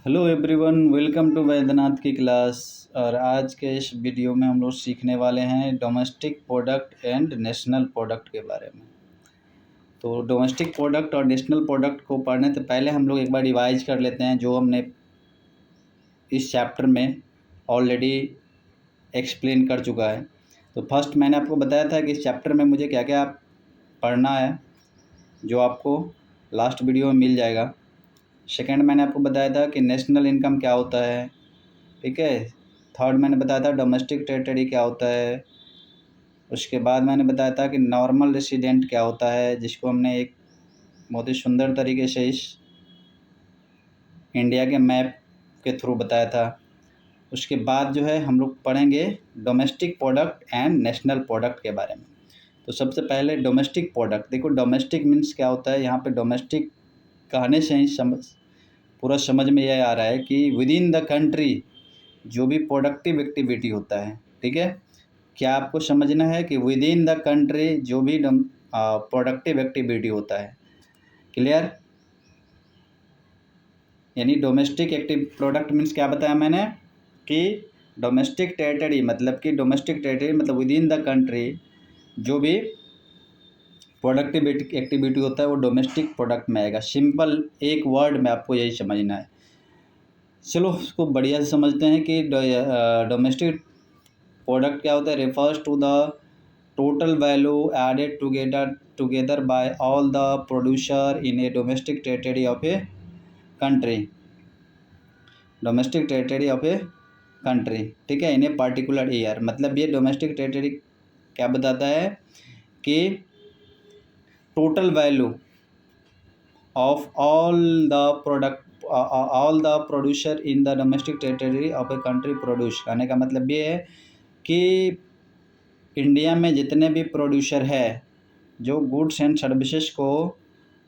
Hello everyone, welcome to Vaidyanath की class. और आज के इस वीडियो में हम लोग सीखने वाले हैं domestic product and national product के बारे में। तो डोमेस्टिक प्रोडक्ट और नेशनल प्रोडक्ट को पढ़ने से पहले हम लोग एक बार रिवाइज कर लेते हैं जो हमने इस चैप्टर में ऑलरेडी एक्सप्लेन कर चुका है। तो फर्स्ट मैंने आपको बताया था कि इस चैप्टर में मुझे क्या क्या पढ़ना है, जो आपको लास्ट वीडियो में मिल जाएगा। सेकंड मैंने आपको बताया था कि नेशनल इनकम क्या होता है, ठीक है। थर्ड मैंने बताया था डोमेस्टिक टेरिटरी क्या होता है। उसके बाद मैंने बताया था कि नॉर्मल रेसिडेंट क्या होता है, जिसको हमने एक बहुत ही सुंदर तरीके से इस इंडिया के मैप के थ्रू बताया था। उसके बाद जो है हम लोग पढ़ेंगे domestic product and national product के बारे में। तो सबसे पहले डोमेस्टिक प्रोडक्ट, देखो डोमेस्टिक मीन्स क्या होता है। यहाँ पे डोमेस्टिक कहने से ही पूरा समझ में यह आ रहा है कि विद इन द कंट्री जो भी प्रोडक्टिव एक्टिविटी होता है, ठीक है। क्या आपको समझना है कि विद इन द कंट्री जो भी प्रोडक्टिव एक्टिविटी होता है, क्लियर। यानी डोमेस्टिक एक्टिव प्रोडक्ट मीन्स क्या बताया मैंने कि डोमेस्टिक टेरिटरी मतलब विद इन द कंट्री जो भी प्रोडक्टिव एक्टिविटी होता है वो डोमेस्टिक प्रोडक्ट में आएगा। सिंपल एक वर्ड में आपको यही समझना है। चलो उसको बढ़िया से समझते हैं कि डोमेस्टिक प्रोडक्ट क्या होता है। Refers to the total value added together by all the producer in a domestic territory of a country, domestic territory of a country, ठीक है, इन ए पार्टिकुलर ईयर। मतलब ये डोमेस्टिक टेरिटरी क्या बताता है कि total value of all the producer in the domestic territory of a country produce. कहने का मतलब ये है कि इंडिया में जितने भी प्रोड्यूसर है जो गुड्स एंड सर्विसेज को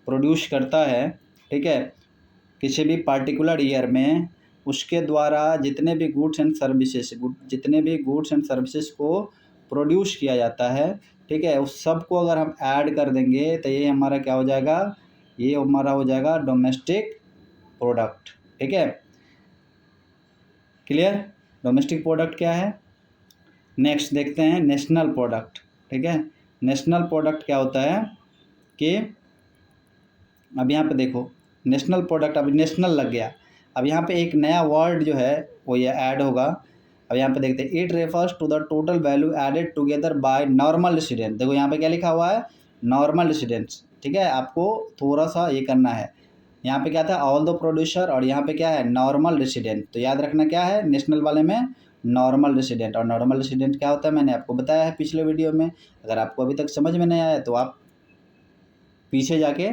प्रोड्यूस करता है, ठीक है, किसी भी पार्टिकुलर ईयर में, उसके द्वारा जितने भी गुड्स एंड सर्विसेज को प्रोड्यूस किया जाता है, ठीक है, उस सब को अगर हम ऐड कर देंगे तो ये हमारा क्या हो जाएगा, ये हमारा हो जाएगा डोमेस्टिक प्रोडक्ट, ठीक है, क्लियर। डोमेस्टिक प्रोडक्ट क्या है। नेक्स्ट देखते हैं नेशनल प्रोडक्ट, ठीक है। नेशनल प्रोडक्ट क्या होता है कि अब यहाँ पे देखो नेशनल प्रोडक्ट, अब नेशनल लग गया। अब यहाँ पे एक नया वर्ड जो है वो ये ऐड होगा। अब यहाँ पे देखते हैं it refers to the total value added together by normal resident. देखो यहाँ पे क्या लिखा हुआ है, नॉर्मल रेसिडेंट्स, ठीक है। आपको थोड़ा सा ये करना है, यहाँ पे क्या था ऑल द प्रोड्यूसर और यहाँ पे क्या है नॉर्मल रेसिडेंट। तो याद रखना क्या है नेशनल वाले में नॉर्मल रेसिडेंट। और नॉर्मल रेसिडेंट क्या होता है मैंने आपको बताया है पिछले वीडियो में। अगर आपको अभी तक समझ में नहीं आया तो आप पीछे जाके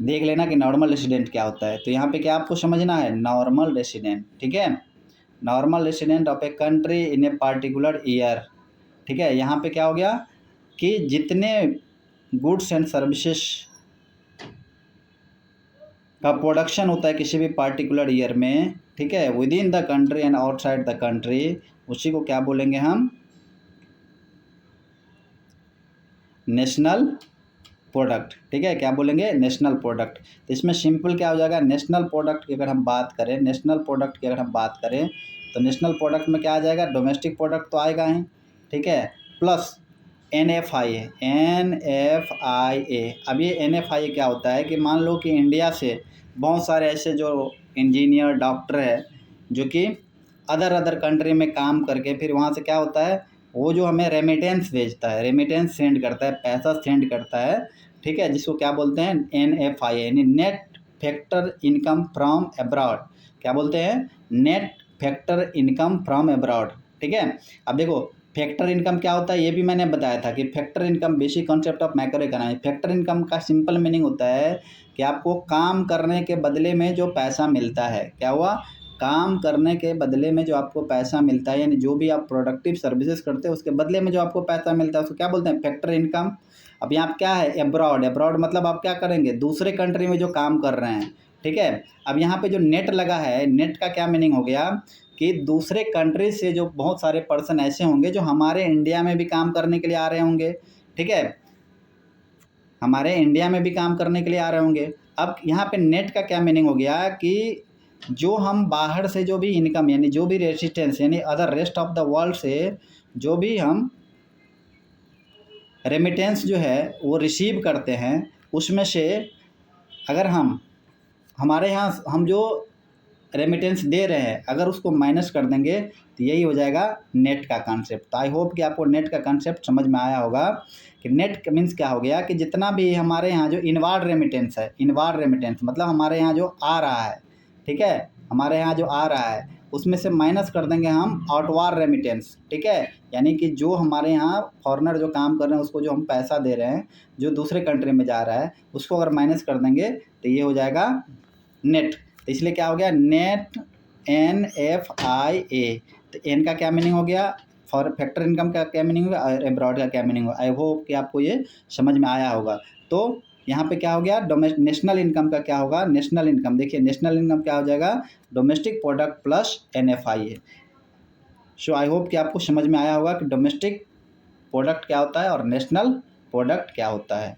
देख लेना कि नॉर्मल रेसिडेंट क्या होता है। तो यहाँ पे क्या आपको समझना है, नॉर्मल रेसिडेंट, ठीक है, normal resident of a country in a particular year, ठीक है। यहाँ पे क्या हो गया कि जितने गुड्स एंड सर्विसेज का प्रोडक्शन होता है किसी भी पार्टिकुलर ईयर में, ठीक है, with in the country and outside the country, उसी को क्या बोलेंगे हम, नेशनल प्रोडक्ट, ठीक है। क्या बोलेंगे, नेशनल प्रोडक्ट। तो इसमें सिंपल क्या हो जाएगा, नेशनल प्रोडक्ट की अगर हम बात करें, तो नेशनल प्रोडक्ट में क्या आ जाएगा, डोमेस्टिक प्रोडक्ट तो आएगा ही, ठीक है, प्लस NFIA। अब ये NFIA क्या होता है कि मान लो कि इंडिया से बहुत सारे ऐसे जो इंजीनियर डॉक्टर है जो कि अदर कंट्री में काम करके फिर वहाँ से क्या होता है, वो जो हमें रेमिटेंस भेजता है, रेमिटेंस सेंड करता है, पैसा सेंड करता है, ठीक है, जिसको क्या बोलते हैं NFIA, यानी net factor income from abroad. क्या बोलते हैं, net factor income from abroad, ठीक है। अब देखो फैक्टर इनकम क्या होता है ये भी मैंने बताया था कि factor income basic concept of macro economy. Factor income का सिंपल मीनिंग होता है कि आपको काम करने के बदले में जो पैसा मिलता है, क्या हुआ, काम करने के बदले में जो आपको पैसा मिलता है, यानी जो भी आप प्रोडक्टिव सर्विसेज करते हैं उसके बदले में जो आपको पैसा मिलता है उसको क्या बोलते हैं, फैक्टर इनकम। अब यहाँ क्या है, अब्रॉड मतलब आप क्या करेंगे, दूसरे कंट्री में जो काम कर रहे हैं, ठीक है। अब यहाँ पे जो नेट लगा है, नेट का क्या मीनिंग हो गया कि दूसरे कंट्री से जो बहुत सारे पर्सन ऐसे होंगे जो हमारे इंडिया में भी काम करने के लिए आ रहे होंगे, ठीक है, हमारे इंडिया में भी काम करने के लिए आ रहे होंगे। अब यहाँ पे नेट का क्या मीनिंग हो गया कि जो हम बाहर से जो भी इनकम यानी जो भी रेसिस्टेंस यानी other rest of the world से जो भी हम रेमिटेंस जो है वो रिसीव करते हैं, उसमें से अगर हमारे यहाँ हम जो रेमिटेंस दे रहे हैं अगर उसको माइनस कर देंगे तो यही हो जाएगा नेट का कॉन्सेप्ट। तो आई होप कि आपको नेट का कॉन्सेप्ट समझ में आया होगा कि नेट मीन्स क्या हो गया कि जितना भी हमारे यहाँ जो इनवार्ड रेमिटेंस है, इनवार्ड रेमिटेंस मतलब हमारे यहाँ जो आ रहा है, ठीक है, हमारे यहाँ जो आ रहा है उसमें से माइनस कर देंगे हम आउटवार्ड रेमिटेंस, ठीक है, यानी कि जो हमारे यहाँ फॉरेनर जो काम कर रहे हैं उसको जो हम पैसा दे रहे हैं जो दूसरे कंट्री में जा रहा है उसको अगर माइनस कर देंगे तो ये हो जाएगा नेट। तो इसलिए क्या हो गया नेट NFIA। तो एन का क्या मीनिंग हो गया, फॉर फैक्टर इनकम का क्या मीनिंग होगा और एब्रॉड का क्या मीनिंग होगा। आई होप कि आपको ये समझ में आया होगा। तो यहाँ पे क्या हो गया नेशनल इनकम का क्या होगा, नेशनल इनकम देखिए नेशनल इनकम क्या हो जाएगा domestic product plus NFIA। So I hope कि आपको समझ में आया होगा कि डोमेस्टिक प्रोडक्ट क्या होता है और नेशनल प्रोडक्ट क्या होता है।